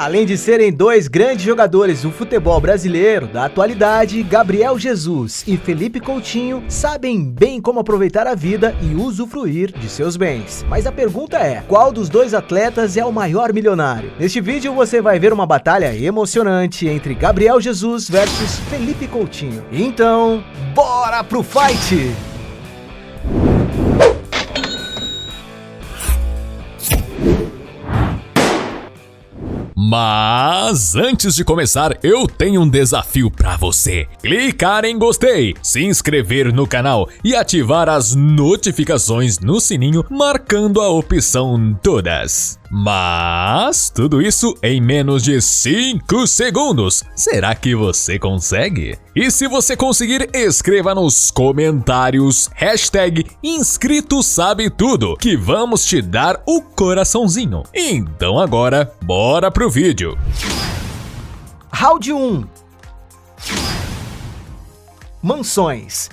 Além de serem dois grandes jogadores do futebol brasileiro da atualidade, Gabriel Jesus e Felipe Coutinho sabem bem como aproveitar a vida e usufruir de seus bens. Mas a pergunta é, qual dos dois atletas é o maior milionário? Neste vídeo você vai ver uma batalha emocionante entre Gabriel Jesus versus Felipe Coutinho. Então, bora pro fight! Mas antes de começar, eu tenho um desafio pra você. Clicar em gostei, se inscrever no canal e ativar as notificações no sininho, marcando a opção todas. Mas tudo isso em menos de 5 segundos. Será que você consegue? E se você conseguir, escreva nos comentários #InscritoSabeTudo que vamos te dar o coraçãozinho. Então agora, bora pro vídeo. Round 1. Mansões.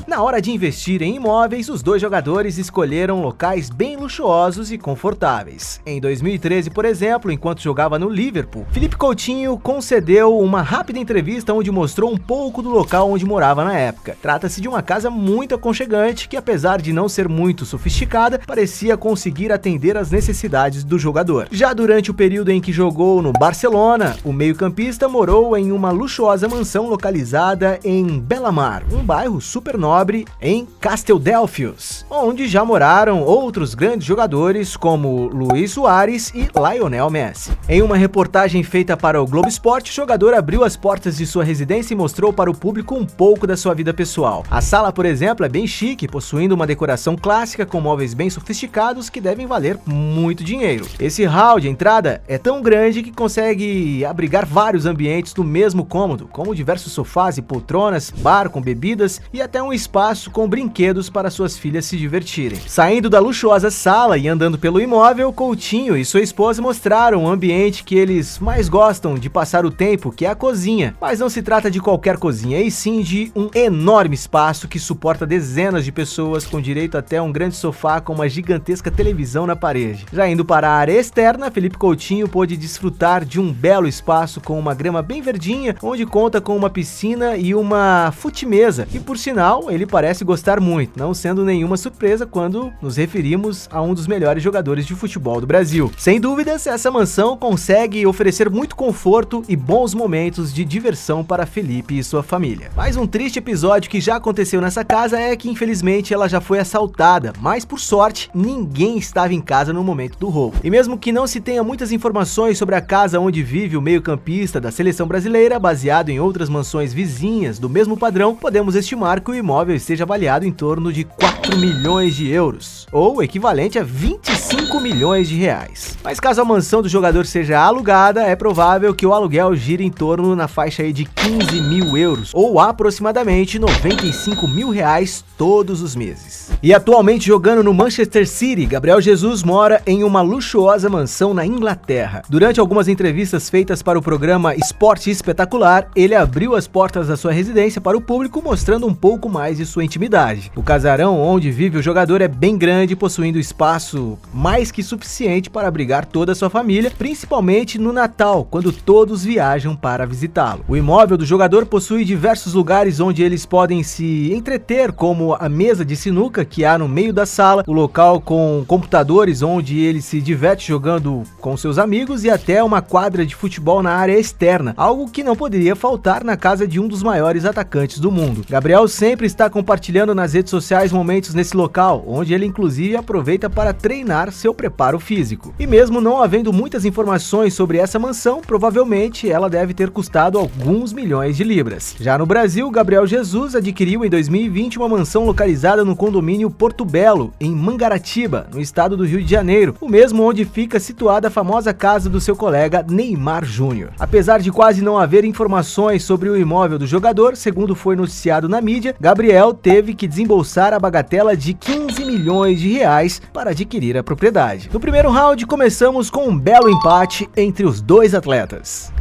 Na hora de investir em imóveis, os dois jogadores escolheram locais bem luxuosos e confortáveis. Em 2013, por exemplo, enquanto jogava no Liverpool, Felipe Coutinho concedeu uma rápida entrevista onde mostrou um pouco do local onde morava na época. Trata-se de uma casa muito aconchegante que, apesar de não ser muito sofisticada, parecia conseguir atender às necessidades do jogador. Já durante o período em que jogou no Barcelona, o meio-campista morou em uma luxuosa mansão localizada em Belamar, um bairro super nobre em Casteldefels, onde já moraram outros grandes jogadores como Luis Suárez e Lionel Messi. Em uma reportagem feita para o Globo Esporte, o jogador abriu as portas de sua residência e mostrou para o público um pouco da sua vida pessoal. A sala, por exemplo, é bem chique, possuindo uma decoração clássica com móveis bem sofisticados que devem valer muito dinheiro. Esse hall de entrada é tão grande que consegue abrigar vários ambientes no mesmo cômodo, como diversos sofás e poltronas, bar com bebidas e até um espaço com brinquedos para suas filhas se divertirem. Saindo da luxuosa sala e andando pelo imóvel, Coutinho e sua esposa mostraram o ambiente que eles mais gostam de passar o tempo, que é a cozinha. Mas não se trata de qualquer cozinha, e sim de um enorme espaço que suporta dezenas de pessoas, com direito até um grande sofá com uma gigantesca televisão na parede. Já indo para a área externa, Felipe Coutinho pôde desfrutar de um belo espaço com uma grama bem verdinha, onde conta com uma piscina e uma fute-mesa, e por sinal, ele parece gostar muito, não sendo nenhuma surpresa quando nos referimos a um dos melhores jogadores de futebol do Brasil. Sem dúvidas, essa mansão consegue oferecer muito conforto e bons momentos de diversão para Felipe e sua família. Mas um triste episódio que já aconteceu nessa casa é que, infelizmente, ela já foi assaltada, mas por sorte, ninguém estava em casa no momento do roubo. E mesmo que não se tenha muitas informações sobre a casa onde vive o meio-campista da seleção brasileira, baseado em outras mansões vizinhas do mesmo padrão, podemos estimar que o imóvel esteja avaliado em torno de 4 milhões de euros, ou equivalente a 25 milhões de reais. Mas caso a mansão do jogador seja alugada, é provável que o aluguel gire em torno na faixa aí de 15 mil euros, ou aproximadamente 95 mil reais todos os meses. E atualmente jogando no Manchester City, Gabriel Jesus mora em uma luxuosa mansão na Inglaterra. Durante algumas entrevistas feitas para o programa Esporte Espetacular, ele abriu as portas da sua residência para o público, mostrando um pouco mais de sua intimidade. O casarão onde vive o jogador é bem grande, possuindo espaço mais que suficiente para abrigar toda a sua família, principalmente no Natal, quando todos viajam para visitá-lo. O imóvel do jogador possui diversos lugares onde eles podem se entreter, como a mesa de sinuca que há no meio da sala, o local com computadores onde ele se diverte jogando com seus amigos e até uma quadra de futebol na área externa, algo que não poderia faltar na casa de um dos maiores atacantes do mundo. Gabriel sempre está compartilhando nas redes sociais momentos nesse local, onde ele inclusive aproveita para treinar seu preparo físico. E mesmo não havendo muitas informações sobre essa mansão, provavelmente ela deve ter custado alguns milhões de libras. Já no Brasil, Gabriel Jesus adquiriu em 2020 uma mansão localizada no condomínio Porto Belo, em Mangaratiba, no estado do Rio de Janeiro, o mesmo onde fica situada a famosa casa do seu colega Neymar Júnior. Apesar de quase não haver informações sobre o imóvel do jogador, segundo foi noticiado na mídia, Gabriel teve que desembolsar a bagatela de 15 milhões de reais para adquirir a propriedade. No primeiro round, começamos com um belo empate entre os dois atletas.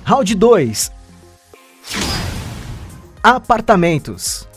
Round 2. Apartamentos.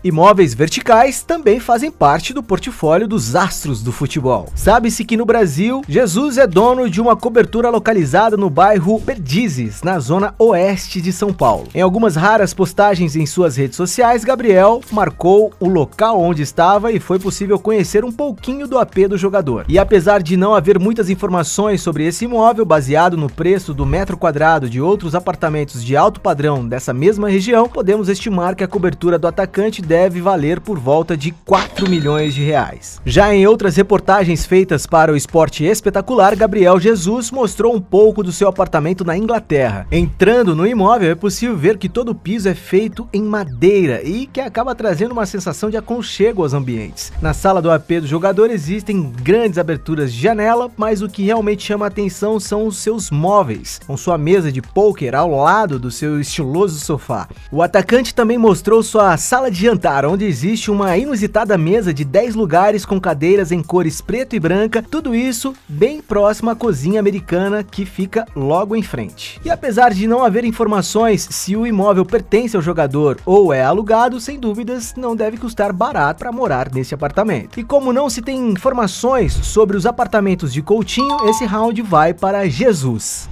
Imóveis verticais também fazem parte do portfólio dos astros do futebol. Sabe-se que no Brasil, Jesus é dono de uma cobertura localizada no bairro Perdizes, na zona oeste de São Paulo. Em algumas raras postagens em suas redes sociais, Gabriel marcou o local onde estava e foi possível conhecer um pouquinho do AP do jogador. E apesar de não haver muitas informações sobre esse imóvel, baseado no preço do metro quadrado de outros apartamentos de alto padrão dessa mesma região, podemos estimar que a cobertura do atacante deve valer por volta de 4 milhões de reais. Já em outras reportagens feitas para o Esporte Espetacular, Gabriel Jesus mostrou um pouco do seu apartamento na Inglaterra. Entrando no imóvel, é possível ver que todo o piso é feito em madeira e que acaba trazendo uma sensação de aconchego aos ambientes. Na sala do AP do jogador existem grandes aberturas de janela, mas o que realmente chama a atenção são os seus móveis, com sua mesa de pôquer ao lado do seu estiloso sofá. O atacante também mostrou sua sala de jantar, onde existe uma inusitada mesa de 10 lugares com cadeiras em cores preto e branca, tudo isso bem próximo à cozinha americana que fica logo em frente. E apesar de não haver informações se o imóvel pertence ao jogador ou é alugado, sem dúvidas não deve custar barato para morar nesse apartamento. E como não se tem informações sobre os apartamentos de Coutinho, esse round vai para Jesus.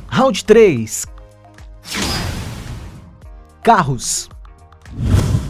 Round 3. Carros.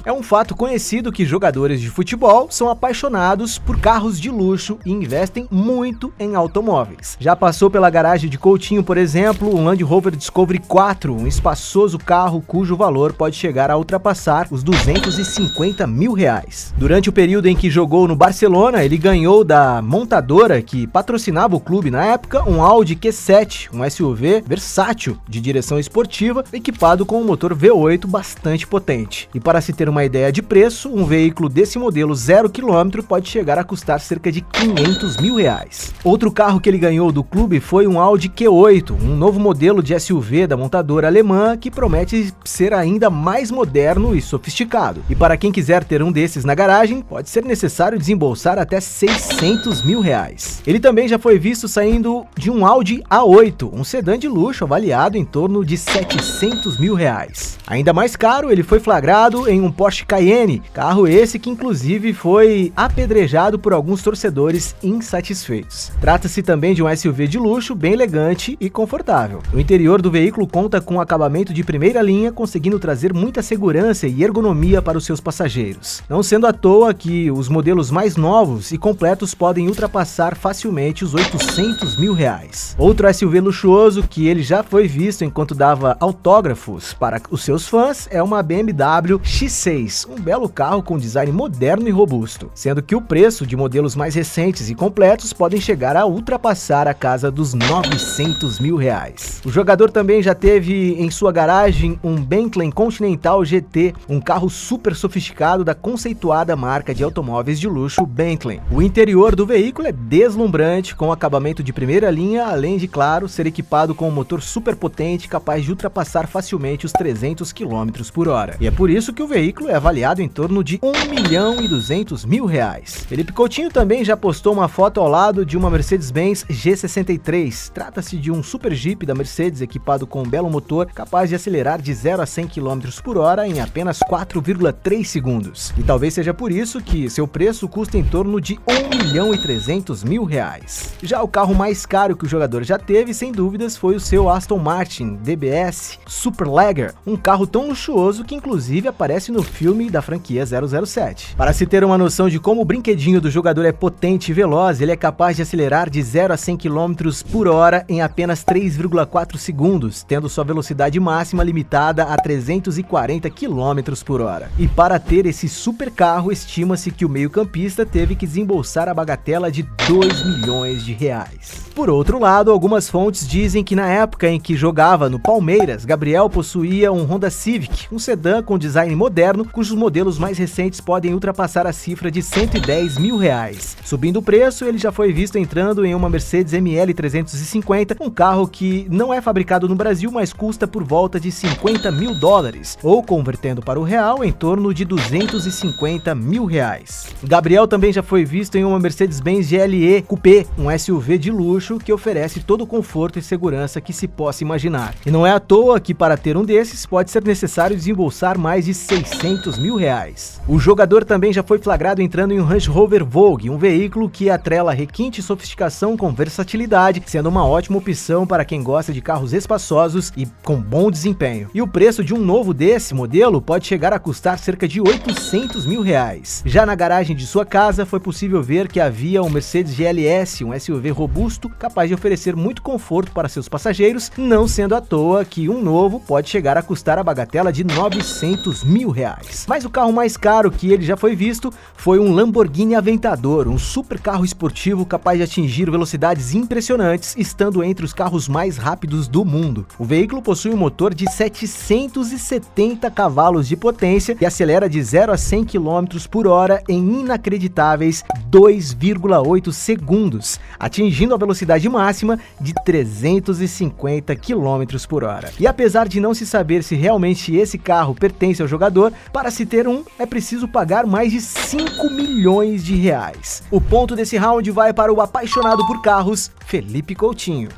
É um fato conhecido que jogadores de futebol são apaixonados por carros de luxo e investem muito em automóveis. Já passou pela garagem de Coutinho, por exemplo, um Land Rover Discovery 4, um espaçoso carro cujo valor pode chegar a ultrapassar os 250 mil reais. Durante o período em que jogou no Barcelona, ele ganhou da montadora que patrocinava o clube na época um Audi Q7, um SUV versátil de direção esportiva, equipado com um motor V8 bastante potente. E para se ter uma ideia de preço, um veículo desse modelo 0 km pode chegar a custar cerca de 500 mil reais. Outro carro que ele ganhou do clube foi um Audi Q8, um novo modelo de SUV da montadora alemã que promete ser ainda mais moderno e sofisticado. E para quem quiser ter um desses na garagem, pode ser necessário desembolsar até 600 mil reais. Ele também já foi visto saindo de um Audi A8, um sedã de luxo avaliado em torno de 700 mil reais. Ainda mais caro, ele foi flagrado em um Porsche Cayenne, carro esse que inclusive foi apedrejado por alguns torcedores insatisfeitos. Trata-se também de um SUV de luxo, bem elegante e confortável. O interior do veículo conta com acabamento de primeira linha, conseguindo trazer muita segurança e ergonomia para os seus passageiros. Não sendo à toa que os modelos mais novos e completos podem ultrapassar facilmente os 800 mil reais. Outro SUV luxuoso que ele já foi visto enquanto dava autógrafos para os seus fãs é uma BMW X6, um belo carro com design moderno e robusto, sendo que o preço de modelos mais recentes e completos podem chegar a ultrapassar a casa dos 900 mil reais. O jogador também já teve em sua garagem um Bentley Continental GT, um carro super sofisticado da conceituada marca de automóveis de luxo Bentley. O interior do veículo é deslumbrante, com acabamento de primeira linha, além de, claro, ser equipado com um motor super potente capaz de ultrapassar facilmente os 300 km por hora. E é por isso que o veículo é avaliado em torno de 1.200.000 reais. Felipe Coutinho também já postou uma foto ao lado de uma Mercedes-Benz G63. Trata-se de um super Jeep da Mercedes equipado com um belo motor capaz de acelerar de 0 a 100 km por hora em apenas 4,3 segundos. E talvez seja por isso que seu preço custa em torno de 1.300.000 reais. Já o carro mais caro que o jogador já teve, sem dúvidas, foi o seu Aston Martin DBS Superleggers, um carro tão luxuoso que inclusive aparece no filme da franquia 007. Para se ter uma noção de como o brinquedinho do jogador é potente e veloz, ele é capaz de acelerar de 0 a 100 km por hora em apenas 3,4 segundos, tendo sua velocidade máxima limitada a 340 km por hora. E para ter esse super carro, estima-se que o meio-campista teve que desembolsar a bagatela de 2 milhões de reais. Por outro lado, algumas fontes dizem que na época em que jogava no Palmeiras, Gabriel possuía um Honda Civic, um sedã com design moderno, cujos modelos mais recentes podem ultrapassar a cifra de 110 mil reais. Subindo o preço, ele já foi visto entrando em uma Mercedes ML 350, um carro que não é fabricado no Brasil, mas custa por volta de 50 mil dólares, ou convertendo para o real, em torno de 250 mil reais. Gabriel também já foi visto em uma Mercedes-Benz GLE Coupé, um SUV de luxo luxo que oferece todo o conforto e segurança que se possa imaginar. E não é à toa que para ter um desses pode ser necessário desembolsar mais de 600 mil reais. O jogador também já foi flagrado entrando em um Range Rover Vogue, um veículo que atrela requinte e sofisticação com versatilidade, sendo uma ótima opção para quem gosta de carros espaçosos e com bom desempenho. E o preço de um novo desse modelo pode chegar a custar cerca de 800 mil reais. Já na garagem de sua casa foi possível ver que havia um Mercedes GLS, um SUV robusto, capaz de oferecer muito conforto para seus passageiros, não sendo à toa que um novo pode chegar a custar a bagatela de 900 mil reais. Mas o carro mais caro que ele já foi visto foi um Lamborghini Aventador, um super carro esportivo capaz de atingir velocidades impressionantes, estando entre os carros mais rápidos do mundo. O veículo possui um motor de 770 cavalos de potência e acelera de 0 a 100 km por hora em inacreditáveis 2,8 segundos, atingindo a velocidade máxima de 350 km por hora. E apesar de não se saber se realmente esse carro pertence ao jogador, para se ter um é preciso pagar mais de 5 milhões de reais. O ponto desse round vai para o apaixonado por carros, Felipe Coutinho.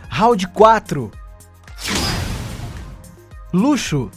Round 4. Luxo.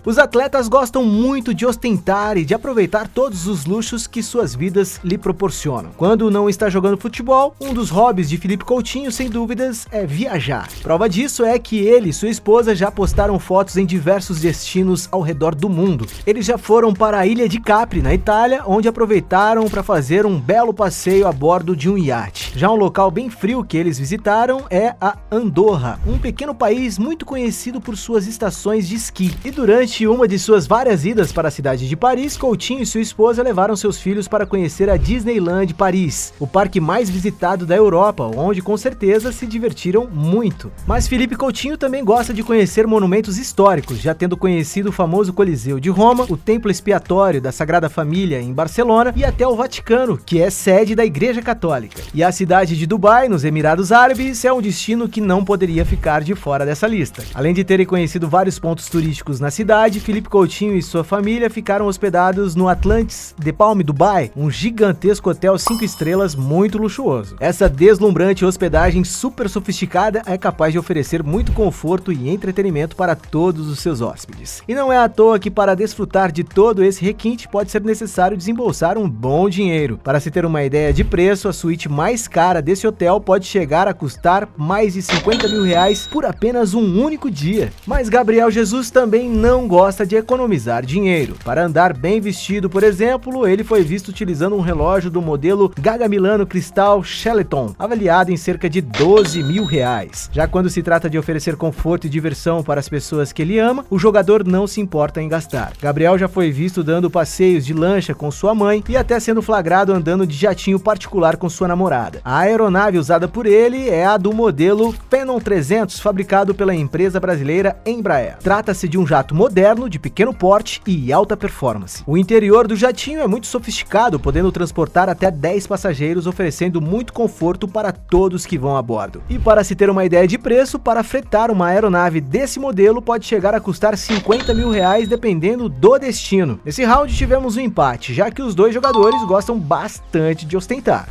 Os atletas gostam muito de ostentar e de aproveitar todos os luxos que suas vidas lhe proporcionam. Quando não está jogando futebol, um dos hobbies de Felipe Coutinho, sem dúvidas, é viajar. Prova disso é que ele e sua esposa já postaram fotos em diversos destinos ao redor do mundo. Eles já foram para a ilha de Capri, na Itália, onde aproveitaram para fazer um belo passeio a bordo de um iate. Já um local bem frio que eles visitaram é a Andorra, um pequeno país muito conhecido por suas estações de esqui. E durante uma de suas várias idas para a cidade de Paris, Coutinho e sua esposa levaram seus filhos para conhecer a Disneyland Paris, o parque mais visitado da Europa, onde com certeza se divertiram muito. Mas Felipe Coutinho também gosta de conhecer monumentos históricos, já tendo conhecido o famoso Coliseu de Roma, o Templo Expiatório da Sagrada Família em Barcelona e até o Vaticano, que é sede da Igreja Católica. E a cidade de Dubai, nos Emirados Árabes, é um destino que não poderia ficar de fora dessa lista. Além de terem conhecido vários pontos turísticos na cidade, Felipe Coutinho e sua família ficaram hospedados no Atlantis The Palm Dubai, um gigantesco hotel 5 estrelas muito luxuoso. Essa deslumbrante hospedagem super sofisticada é capaz de oferecer muito conforto e entretenimento para todos os seus hóspedes. E não é à toa que para desfrutar de todo esse requinte pode ser necessário desembolsar um bom dinheiro. Para se ter uma ideia de preço, a suíte mais cara desse hotel pode chegar a custar mais de 50 mil reais por apenas um único dia. Mas Gabriel Jesus também não gosta de economizar dinheiro. Para andar bem vestido, por exemplo, ele foi visto utilizando um relógio do modelo Gaga Milano Cristal Sheraton, avaliado em cerca de 12 mil reais. Já quando se trata de oferecer conforto e diversão para as pessoas que ele ama, o jogador não se importa em gastar. Gabriel já foi visto dando passeios de lancha com sua mãe e até sendo flagrado andando de jatinho particular com sua namorada. A aeronave usada por ele é a do modelo Phenom 300, fabricado pela empresa brasileira Embraer. Trata-se de um jato moderno, de pequeno porte e alta performance. O interior do jatinho é muito sofisticado, podendo transportar até 10 passageiros, oferecendo muito conforto para todos que vão a bordo. E para se ter uma ideia de preço, para fretar uma aeronave desse modelo pode chegar a custar 50 mil reais, dependendo do destino. Nesse round tivemos um empate, já que os dois jogadores gostam bastante de ostentar.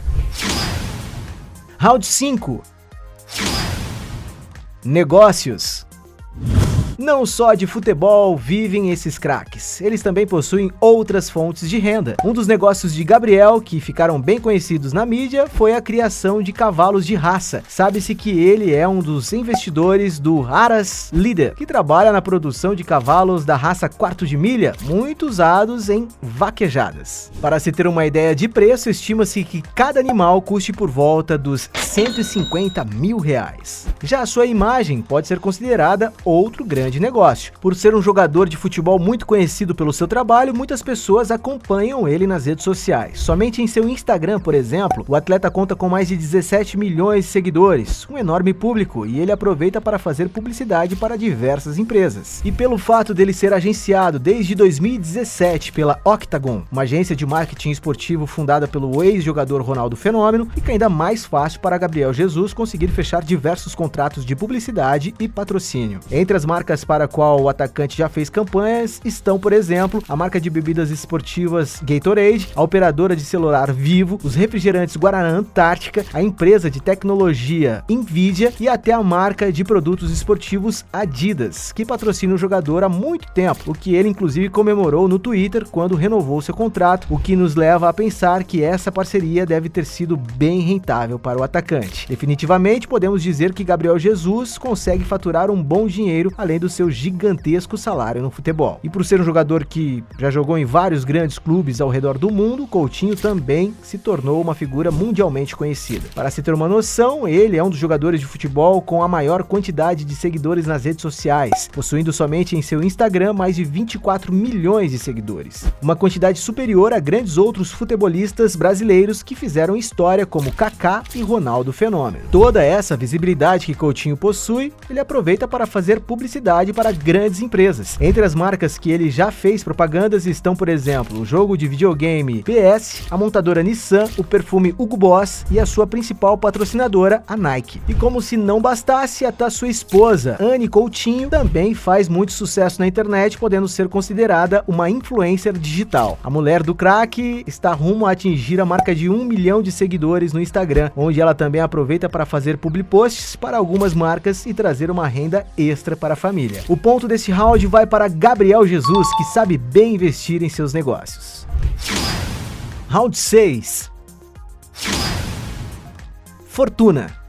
Round 5. Negócios. Não só de futebol vivem esses craques, eles também possuem outras fontes de renda. Um dos negócios de Gabriel, que ficaram bem conhecidos na mídia, foi a criação de cavalos de raça. Sabe-se que ele é um dos investidores do Aras Leader, que trabalha na produção de cavalos da raça quarto de milha, muito usados em vaquejadas. Para se ter uma ideia de preço, estima-se que cada animal custe por volta dos 150 mil reais. Já a sua imagem pode ser considerada outro grande negócio. Por ser um jogador de futebol muito conhecido pelo seu trabalho, muitas pessoas acompanham ele nas redes sociais. Somente em seu Instagram, por exemplo, o atleta conta com mais de 17 milhões de seguidores, um enorme público, e ele aproveita para fazer publicidade para diversas empresas. E pelo fato dele ser agenciado desde 2017 pela Octagon, uma agência de marketing esportivo fundada pelo ex-jogador Ronaldo Fenômeno, fica ainda mais fácil para Gabriel Jesus conseguir fechar diversos contratos de publicidade e patrocínio. Entre as marcas marcas para a qual o atacante já fez campanhas estão, por exemplo, a marca de bebidas esportivas Gatorade, a operadora de celular Vivo, os refrigerantes Guaraná Antártica, a empresa de tecnologia Nvidia e até a marca de produtos esportivos Adidas, que patrocina o jogador há muito tempo, o que ele inclusive comemorou no Twitter quando renovou seu contrato, o que nos leva a pensar que essa parceria deve ter sido bem rentável para o atacante. Definitivamente podemos dizer que Gabriel Jesus consegue faturar um bom dinheiro além do seu gigantesco salário no futebol. E por ser um jogador que já jogou em vários grandes clubes ao redor do mundo, Coutinho também se tornou uma figura mundialmente conhecida. Para se ter uma noção, ele é um dos jogadores de futebol com a maior quantidade de seguidores nas redes sociais, possuindo somente em seu Instagram mais de 24 milhões de seguidores. Uma quantidade superior a grandes outros futebolistas brasileiros que fizeram história como Kaká e Ronaldo Fenômeno. Toda essa visibilidade que Coutinho possui, ele aproveita para fazer publicidade para grandes empresas. Entre as marcas que ele já fez propagandas estão, por exemplo, o jogo de videogame PS, a montadora Nissan, o perfume Hugo Boss e a sua principal patrocinadora, a Nike. E como se não bastasse, até sua esposa, Anne Coutinho, também faz muito sucesso na internet, podendo ser considerada uma influencer digital. A mulher do craque está rumo a atingir a marca de 1 milhão de seguidores no Instagram, onde ela também aproveita para fazer public posts para algumas marcas e trazer uma renda extra para a família. O ponto desse round vai para Gabriel Jesus, que sabe bem investir em seus negócios. Round 6. Fortuna.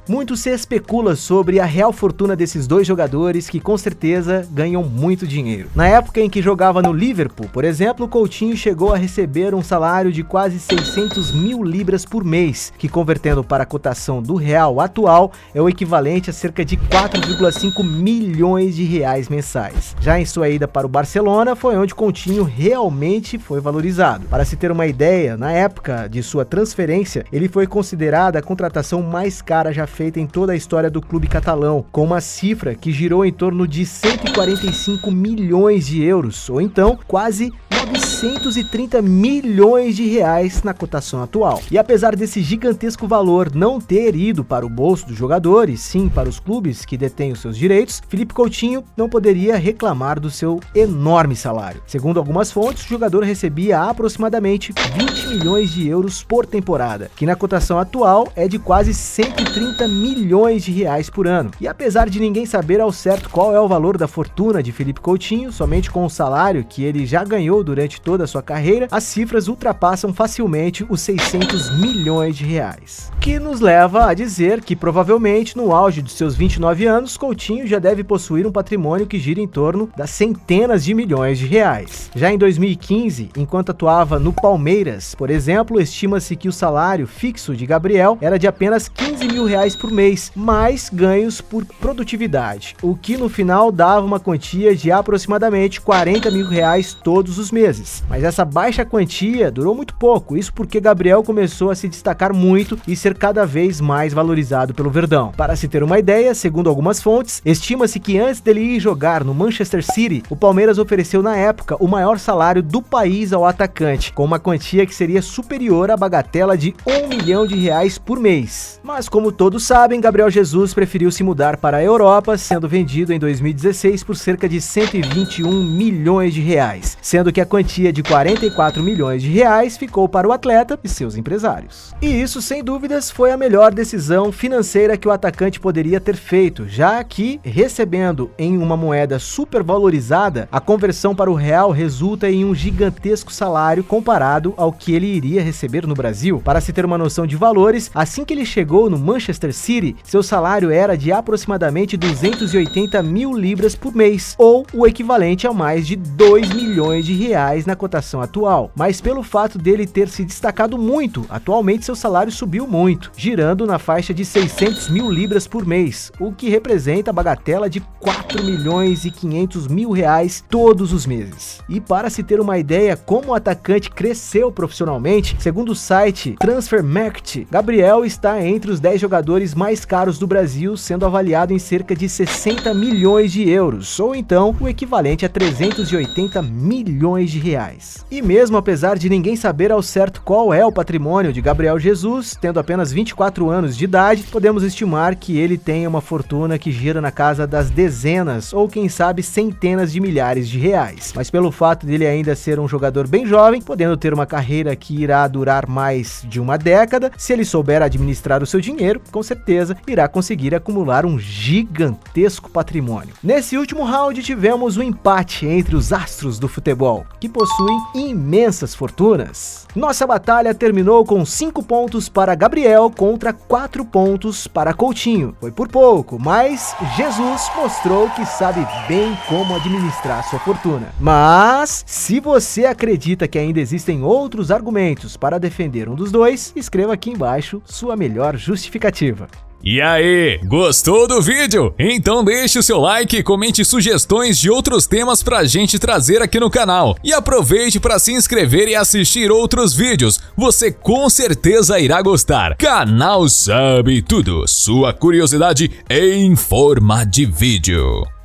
Muito se especula sobre a real fortuna desses dois jogadores que com certeza ganham muito dinheiro. Na época em que jogava no Liverpool, por exemplo, Coutinho chegou a receber um salário de quase 600 mil libras por mês, que convertendo para a cotação do real atual é o equivalente a cerca de 4,5 milhões de reais mensais. Já em sua ida para o Barcelona foi onde Coutinho realmente foi valorizado. Para se ter uma ideia, na época de sua transferência, ele foi considerada a contratação mais cara já feita em toda a história do clube catalão, com uma cifra que girou em torno de 145 milhões de euros, ou então quase 930 milhões de reais na cotação atual. E apesar desse gigantesco valor não ter ido para o bolso dos jogadores, sim para os clubes que detêm os seus direitos, Philippe Coutinho não poderia reclamar do seu enorme salário. Segundo algumas fontes, o jogador recebia aproximadamente 20 milhões de euros por temporada, que na cotação atual é de quase 130 milhões de reais por ano. E apesar de ninguém saber ao certo qual é o valor da fortuna de Philippe Coutinho, somente com o salário que ele já ganhou durante toda a sua carreira, as cifras ultrapassam facilmente os 600 milhões de reais. Que nos leva a dizer que provavelmente no auge dos seus 29 anos, Coutinho já deve possuir um patrimônio que gira em torno das centenas de milhões de reais. Já em 2015, enquanto atuava no Palmeiras, por exemplo, estima-se que o salário fixo de Gabriel era de apenas 15 mil reais por mês, mais ganhos por produtividade, o que no final dava uma quantia de aproximadamente 40 mil reais todos os meses. Mas essa baixa quantia durou muito pouco, isso porque Gabriel começou a se destacar muito e ser cada vez mais valorizado pelo Verdão. Para se ter uma ideia, segundo algumas fontes, estima-se que antes dele ir jogar no Manchester City, o Palmeiras ofereceu na época o maior salário do país ao atacante, com uma quantia que seria superior à bagatela de 1 milhão de reais por mês. Mas como todos sabem, Gabriel Jesus preferiu se mudar para a Europa, sendo vendido em 2016 por cerca de 121 milhões de reais, sendo que a quantia de 44 milhões de reais ficou para o atleta e seus empresários. E isso, sem dúvidas, foi a melhor decisão financeira que o atacante poderia ter feito, já que, recebendo em uma moeda supervalorizada, a conversão para o real resulta em um gigantesco salário comparado ao que ele iria receber no Brasil. Para se ter uma noção de valores, assim que ele chegou no Manchester City, seu salário era de aproximadamente 280 mil libras por mês, ou o equivalente a mais de 2 milhões de reais na cotação atual. Mas pelo fato dele ter se destacado muito, atualmente seu salário subiu muito, girando na faixa de 600 mil libras por mês, o que representa a bagatela de 4 milhões e 500 mil reais todos os meses. E para se ter uma ideia como o atacante cresceu profissionalmente, segundo o site Transfermarkt, Gabriel está entre os 10 jogadores jogadores mais caros do Brasil, sendo avaliado em cerca de 60 milhões de euros, ou então o equivalente a 380 milhões de reais. E mesmo apesar de ninguém saber ao certo qual é o patrimônio de Gabriel Jesus, tendo apenas 24 anos de idade, podemos estimar que ele tenha uma fortuna que gira na casa das dezenas ou quem sabe centenas de milhares de reais. Mas pelo fato dele ainda ser um jogador bem jovem, podendo ter uma carreira que irá durar mais de uma década, se ele souber administrar o seu dinheiro, com certeza irá conseguir acumular um gigantesco patrimônio. Nesse último round tivemos um empate entre os astros do futebol, que possuem imensas fortunas. Nossa batalha terminou com 5 pontos para Gabriel contra 4 pontos para Coutinho. Foi por pouco, mas Jesus mostrou que sabe bem como administrar sua fortuna. Mas, se você acredita que ainda existem outros argumentos para defender um dos dois, escreva aqui embaixo sua melhor justificativa. E aí, gostou do vídeo? Então deixe o seu like e comente sugestões de outros temas pra gente trazer aqui no canal. E aproveite para se inscrever e assistir outros vídeos, você com certeza irá gostar. Canal Sabe Tudo, sua curiosidade em forma de vídeo.